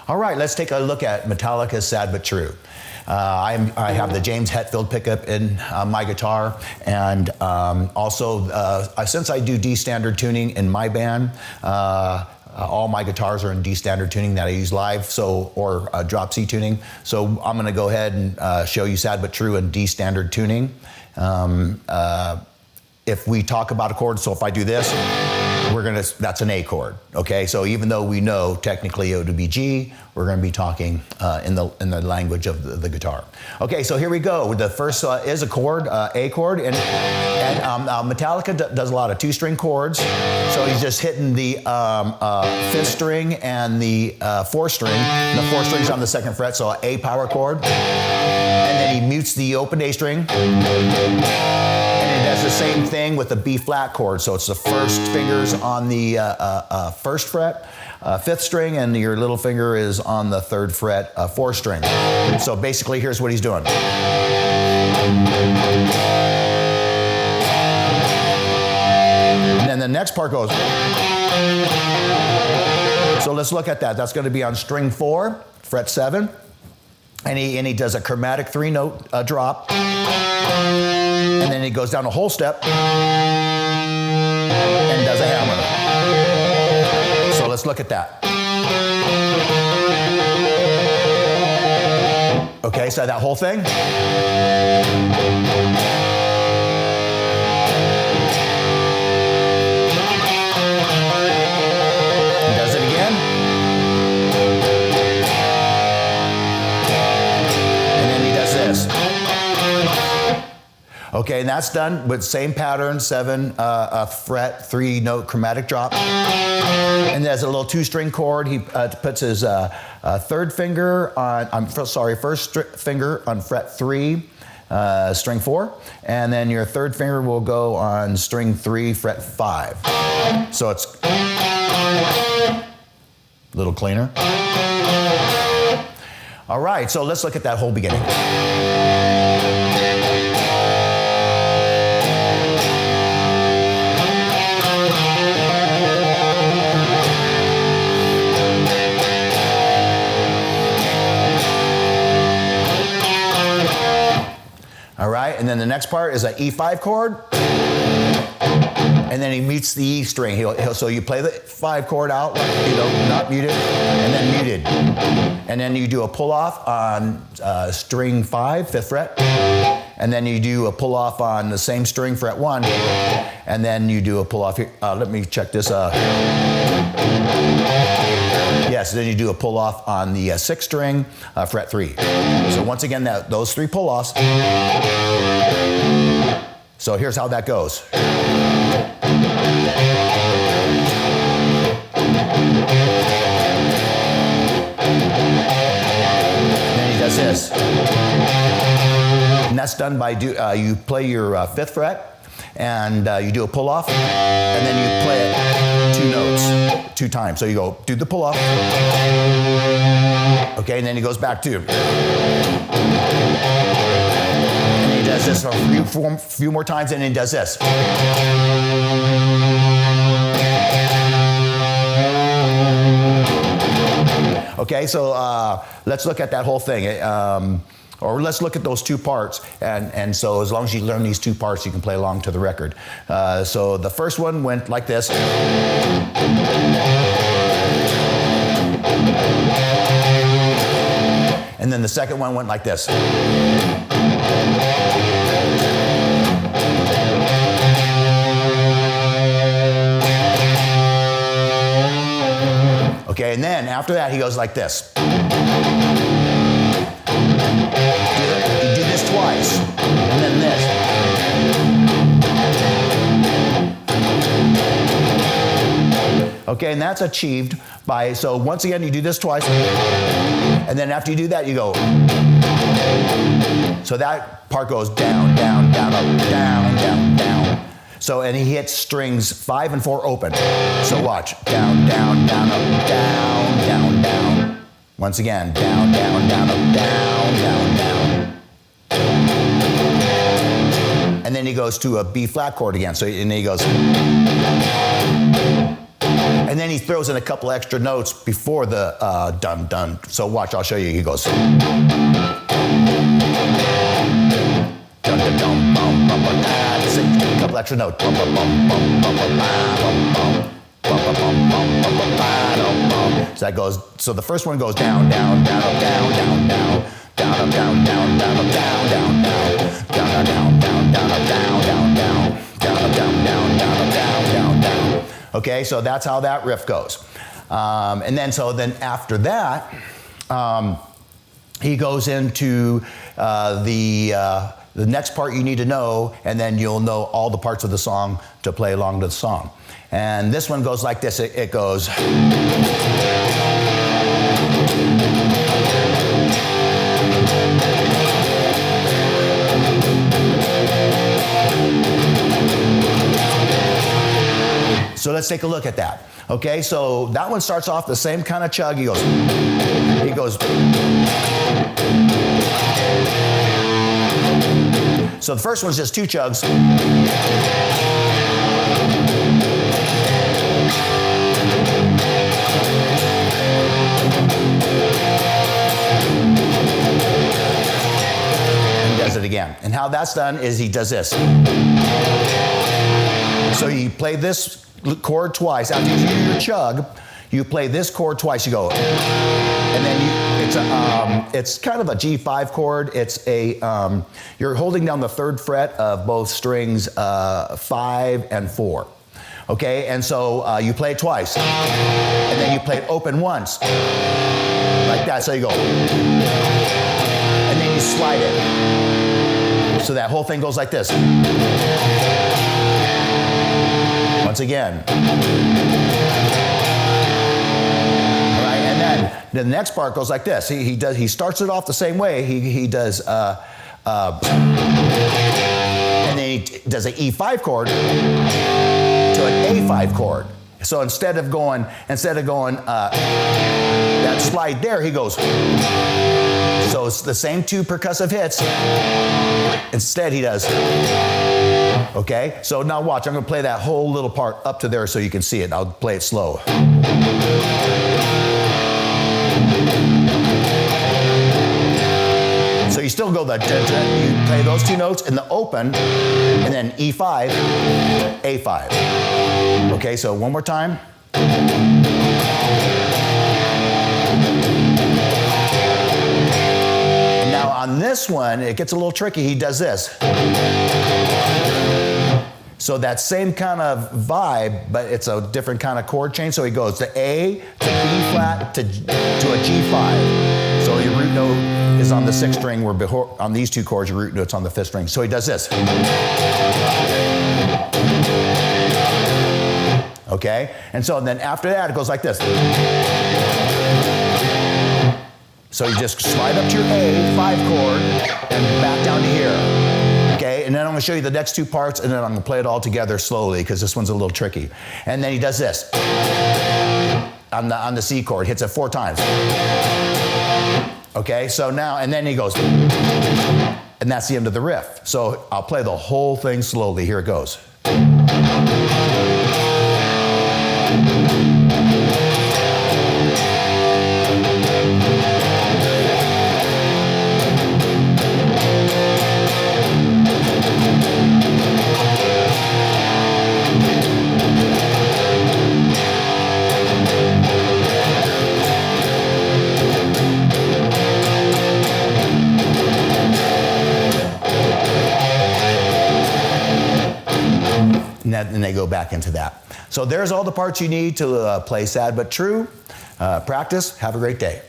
All right, let's take a look at Metallica's Sad But True. I have the James Hetfield pickup in my guitar, and also since I do D standard tuning in my band, all my guitars are in D standard tuning that I use live, or drop C tuning. So I'm going to go ahead and show you Sad But True in D standard tuning. If we talk about a chord, so if I do this, that's an A chord, okay? So even though we know technically it would be G, we're gonna be talking in the language of the guitar. Okay, so here we go. The first is a chord, A chord, and Metallica does a lot of 2-string chords. So he's just hitting the 5th string and the 4th string. And the 4th string's on the 2nd fret, so A power chord. And then he mutes the open A string. Does the same thing with the B flat chord. So it's the first fingers on the 1st fret, 5th string, and your little finger is on the 3rd fret, 4th string. So basically, here's what he's doing. And then the next part goes. So let's look at that. That's going to be on string 4, fret 7, and he does a chromatic 3-note drop. And then he goes down a whole step and does a hammer. So let's look at that. Okay, so that whole thing. He does it again. And then he does this. Okay, and that's done with same pattern, 7 fret, 3-note chromatic drop. And there's a little 2-string chord. He puts his 3rd finger on, first finger on fret 3, string 4. And then your 3rd finger will go on string 3, fret 5. So it's a little cleaner. All right, so let's look at that whole beginning. All right, and then the next part is an E5 chord, and then he mutes the E string. So you play the 5 chord out, not muted, and then muted. And then you do a pull off on string 5, 5th fret, and then you do a pull off on the same string, fret 1, and then you do a pull off here. Let me check this. Yes, then you do a pull off on the 6th string, fret 3. So once again, those 3 pull offs. So here's how that goes. Then he does this. And that's done by you play your 5th fret, and you do a pull off, and then you play it 2 notes, 2 times. So you go do the pull off, okay, and then he goes back to, and he does this a few more times, and he does this. Okay, so let's look at that whole thing. Or let's look at those 2 parts, and so as long as you learn these 2 parts, you can play along to the record. So the first one went like this. And then the second one went like this. Okay, and then after that, he goes like this. You do this twice, and then this. Okay, and that's achieved by, so once again, you do this twice, and then after you do that, you go. So that part goes down, down, down, up, down, down, down. So, and he hits strings 5 and 4 open. So watch, down, down, down, up, down, down, down. Once again, down, down, down, up, down, down, down. And then he goes to a B flat chord again. So, and then he goes. And And then he throws in a couple extra notes before the dun dun. So watch, I'll show you. He goes. Dun dun dum bum bum bum. Just a couple extra notes. Bum bum bum bum bum bum bum bum. So that goes. So the first one goes down, down, down, up, down, down, down, down, up, down, down, down, up, down, down, down, down, down, down, down, up, down, down, down, down, up, down, down, down, up, down, down, down. Okay, so that's how that riff goes. And then after that, he goes into the next part you need to know, and then you'll know all the parts of the song to play along to the song. And this one goes like this. It goes. So let's take a look at that. Okay, so that one starts off the same kind of chug. He goes. So the first one's just 2 chugs. It again. And how that's done is he does this. So you play this chord twice. After you do your chug, you play this chord twice. You go, and then it's kind of a G5 chord. It's a you're holding down the 3rd fret of both strings 5 and 4. Okay, and so you play it twice, and then you play it open once, like that. So you go, and then you slide it. So that whole thing goes like this. Once again. All right, and then the next part goes like this. He starts it off the same way. He does, and then he does an E5 chord to an A5 chord. So instead of going that slide there, he goes. So it's the same 2 percussive hits. Instead, he does. Okay? So now watch. I'm going to play that whole little part up to there so you can see it. I'll play it slow. So you still go the you play those 2 notes in the open, and then E5, A5. Okay, so one more time. On this one, it gets a little tricky. He does this. So that same kind of vibe, but it's a different kind of chord change. So he goes to A, to B flat, to a G5. So your root note is on the 6th string, where on these 2 chords, your root note's on the 5th string. So he does this. Okay? And so then after that, it goes like this. So you just slide up to your A5 chord and back down to here. Okay, and then I'm going to show you the next 2 parts, and then I'm going to play it all together slowly because this one's a little tricky. And then he does this on the C chord, hits it 4 times. Okay, so now, and then he goes, and that's the end of the riff. So I'll play the whole thing slowly. Here it goes. And they go back into that. So there's all the parts you need to play Sad But True. Practice. Have a great day.